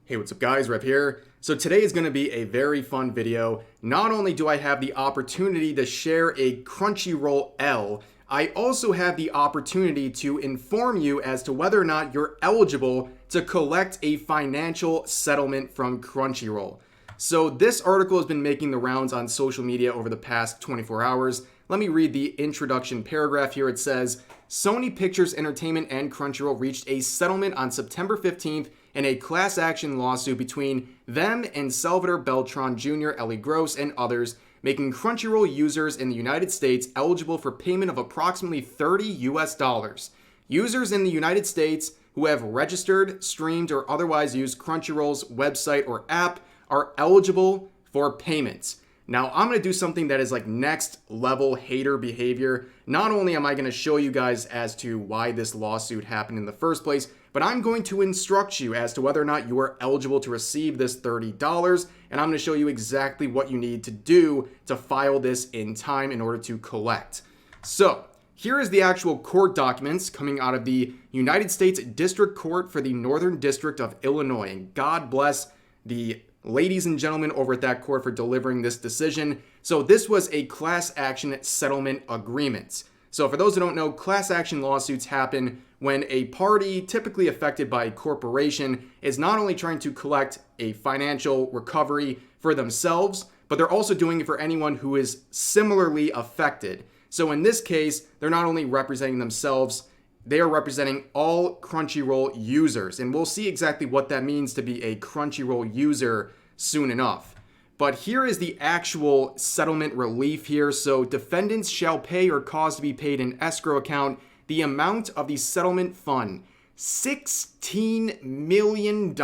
Hey, what's up guys, Rev here. So today is going to be a very fun video. Not only do I have the opportunity to share a Crunchyroll L, I also have the opportunity to inform you as to whether or not you're eligible to collect a financial settlement from Crunchyroll. So this article has been making the rounds on social media over the past 24 hours. Let me read the introduction paragraph here. It says, Sony Pictures Entertainment and Crunchyroll reached a settlement on September 15th in a class action lawsuit between them and Salvador Beltran Jr., Ellie Gross, and others, making Crunchyroll users in the United States eligible for payment of approximately $30. Users in the United States who have registered, streamed, or otherwise used Crunchyroll's website or app are eligible for payments. Now, I'm going to do something that is like next level hater behavior. Not only am I going to show you guys as to why this lawsuit happened in the first place, but I'm going to instruct you as to whether or not you are eligible to receive this $30, and I'm going to show you exactly what you need to do to file this in time in order to collect. So, here is the actual court documents coming out of the United States District Court for the Northern District of Illinois, and God bless the ladies and gentlemen over at that court for delivering this decision. So this was a class action settlement agreement. So for those who don't know, class action lawsuits happen when a party typically affected by a corporation is not only trying to collect a financial recovery for themselves, but they're also doing it for anyone who is similarly affected. So in this case, they're not only representing themselves, they are representing all Crunchyroll users. And we'll see exactly what that means to be a Crunchyroll user soon enough. But here is the actual settlement relief here. So defendants shall pay or cause to be paid in escrow account the amount of the settlement fund, $16 million.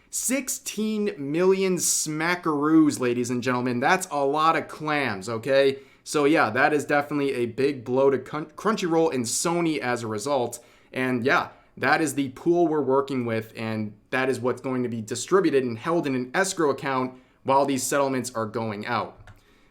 16 million smackaroos, ladies and gentlemen. That's a lot of clams, okay? So yeah, that is definitely a big blow to Crunchyroll and Sony as a result. And yeah, that is the pool we're working with, and that is what's going to be distributed and held in an escrow account while these settlements are going out.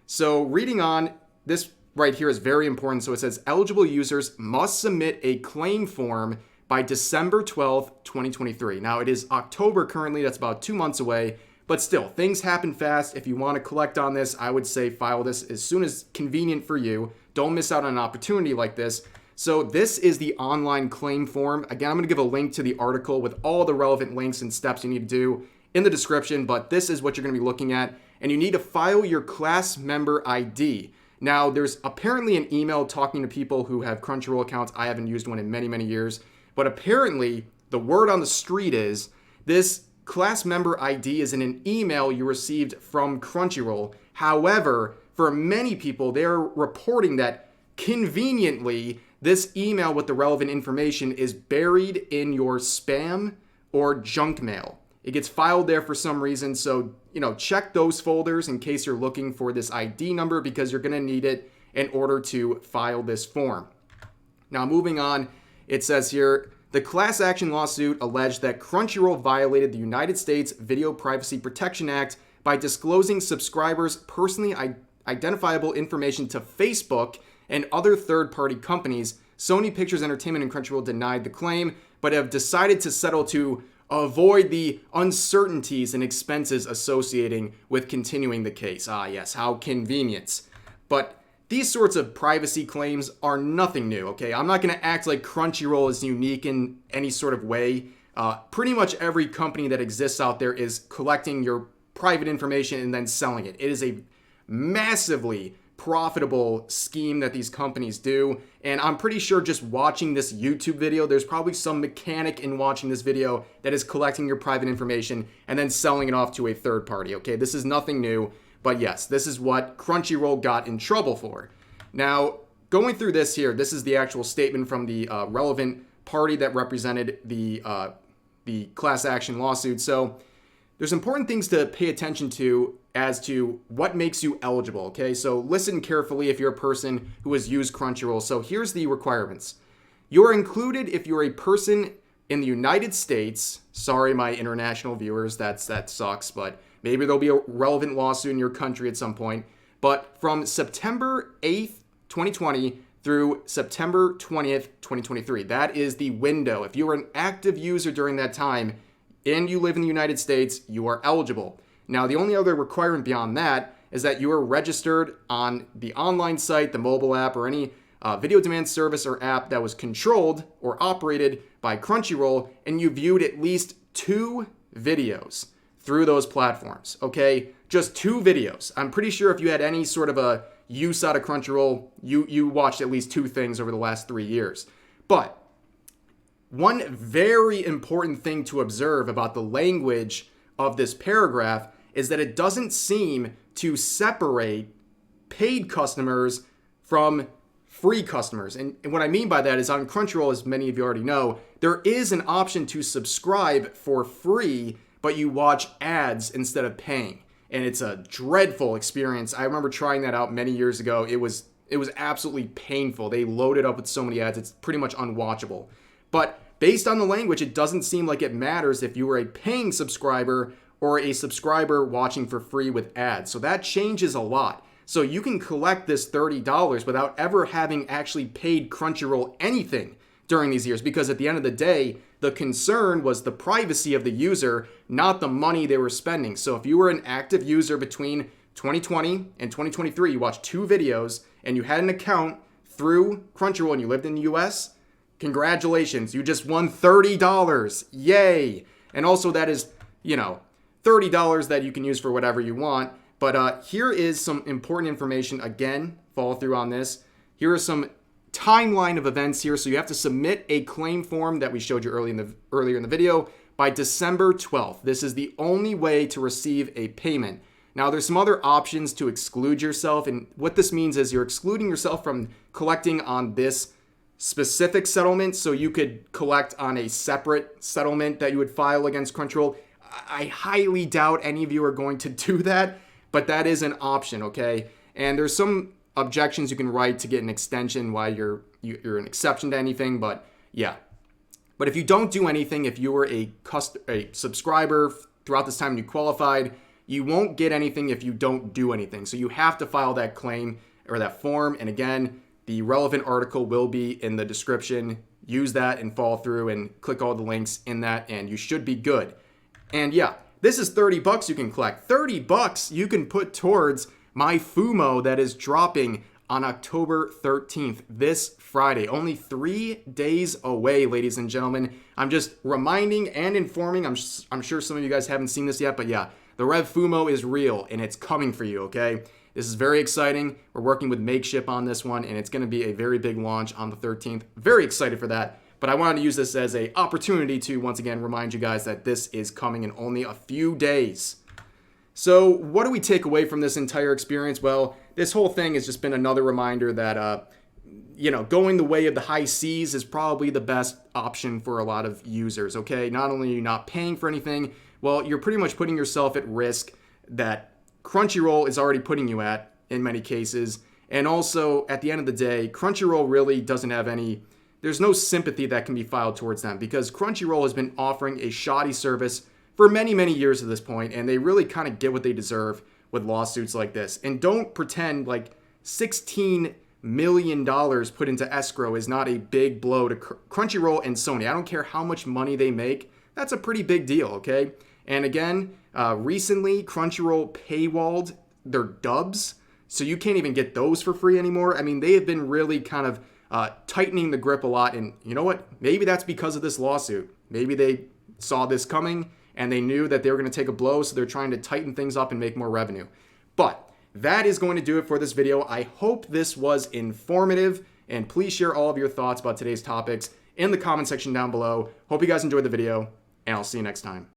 So reading on, this right here is very important. So it says eligible users must submit a claim form by December 12th, 2023. Now it is October currently, that's about 2 months away. But still, things happen fast. If you want to collect on this, I would say file this as soon as convenient for you. Don't miss out on an opportunity like this. So this is the online claim form. Again, I'm going to give a link to the article with all the relevant links and steps you need to do in the description, but this is what you're going to be looking at. And you need to file your class member ID. Now, there's apparently an email talking to people who have Crunchyroll accounts. I haven't used one in many, many years. But apparently, the word on the street is this class member ID is in an email you received from Crunchyroll. However, for many people, they're reporting that conveniently, this email with the relevant information is buried in your spam or junk mail. It gets filed there for some reason, so check those folders in case you're looking for this ID number because you're going to need it in order to file this form. Now, moving on, it says here, the class action lawsuit alleged that Crunchyroll violated the United States Video Privacy Protection Act by disclosing subscribers' personally identifiable information to Facebook and other third-party companies. Sony Pictures Entertainment and Crunchyroll denied the claim, but have decided to settle to avoid the uncertainties and expenses associating with continuing the case. Ah, yes, how convenient. But these sorts of privacy claims are nothing new, okay? I'm not going to act like Crunchyroll is unique in any sort of way. Pretty much every company that exists out there is collecting your private information and then selling it. It is a massively profitable scheme that these companies do. And I'm pretty sure just watching this YouTube video, there's probably some mechanic in watching this video that is collecting your private information and then selling it off to a third party, okay? This is nothing new. But yes, this is what Crunchyroll got in trouble for. Now, going through this here, this is the actual statement from the relevant party that represented the class action lawsuit. So there's important things to pay attention to as to what makes you eligible, okay? So listen carefully if you're a person who has used Crunchyroll. So here's the requirements. You're included if you're a person in the United States. Sorry, my international viewers, that sucks, but maybe there'll be a relevant lawsuit in your country at some point. But from September 8th, 2020 through September 20th, 2023, that is the window. If you were an active user during that time, and you live in the United States, you are eligible. Now, the only other requirement beyond that is that you are registered on the online site, the mobile app, or any video demand service or app that was controlled or operated by Crunchyroll, and you viewed at least 2 videos through those platforms, okay? Just 2 videos. I'm pretty sure if you had any sort of a use out of Crunchyroll, you watched at least 2 things over the last 3 years. But one very important thing to observe about the language of this paragraph is that it doesn't seem to separate paid customers from free customers. And what I mean by that is on Crunchyroll, as many of you already know, there is an option to subscribe for free, but you watch ads instead of paying. And it's a dreadful experience. I remember trying that out many years ago. It was absolutely painful. They loaded up with so many ads, it's pretty much unwatchable. But based on the language, it doesn't seem like it matters if you were a paying subscriber or a subscriber watching for free with ads. So that changes a lot. So you can collect this $30 without ever having actually paid Crunchyroll anything during these years, because at the end of the day, the concern was the privacy of the user, not the money they were spending. So if you were an active user between 2020 and 2023, you watched 2 videos and you had an account through Crunchyroll and you lived in the US, congratulations, you just won $30. Yay. And also that is, $30 that you can use for whatever you want. But here is some important information. Again, follow through on this. Here are some timeline of events here. So you have to submit a claim form that we showed you earlier in the video by December 12th. This is the only way to receive a payment. Now, there's some other options to exclude yourself. And what this means is you're excluding yourself from collecting on this specific settlement. So you could collect on a separate settlement that you would file against Crunchyroll. I highly doubt any of you are going to do that, but that is an option, okay? And there's some objections you can write to get an extension while you're an exception to anything, but yeah. But if you don't do anything, if you were a subscriber throughout this time and you qualified, you won't get anything if you don't do anything. So you have to file that claim or that form. And again, the relevant article will be in the description. Use that and follow through and click all the links in that, and you should be good. And yeah, this is $30 you can collect. $30 you can put towards my Fumo that is dropping on October 13th, this Friday. Only 3 days away, ladies and gentlemen. I'm just reminding and informing. I'm sure some of you guys haven't seen this yet, but yeah, the Rev Fumo is real and it's coming for you, okay? This is very exciting. We're working with Makeship on this one, and it's going to be a very big launch on the 13th. Very excited for that. But I wanted to use this as an opportunity to, once again, remind you guys that this is coming in only a few days. So what do we take away from this entire experience? Well, this whole thing has just been another reminder that, going the way of the high seas is probably the best option for a lot of users, okay? Not only are you not paying for anything, well, you're pretty much putting yourself at risk that Crunchyroll is already putting you at in many cases. And also, at the end of the day, Crunchyroll really doesn't have there's no sympathy that can be filed towards them, because Crunchyroll has been offering a shoddy service for many, many years at this point, and they really kind of get what they deserve with lawsuits like this. And don't pretend like $16 million put into escrow is not a big blow to Crunchyroll and Sony. I don't care how much money they make. That's a pretty big deal, okay? And again, recently Crunchyroll paywalled their dubs, so you can't even get those for free anymore. I mean, they have been really kind of tightening the grip a lot, and you know what? Maybe that's because of this lawsuit. Maybe they saw this coming and they knew that they were going to take a blow, so they're trying to tighten things up and make more revenue. But that is going to do it for this video. I hope this was informative, and please share all of your thoughts about today's topics in the comment section down below. Hope you guys enjoyed the video, and I'll see you next time.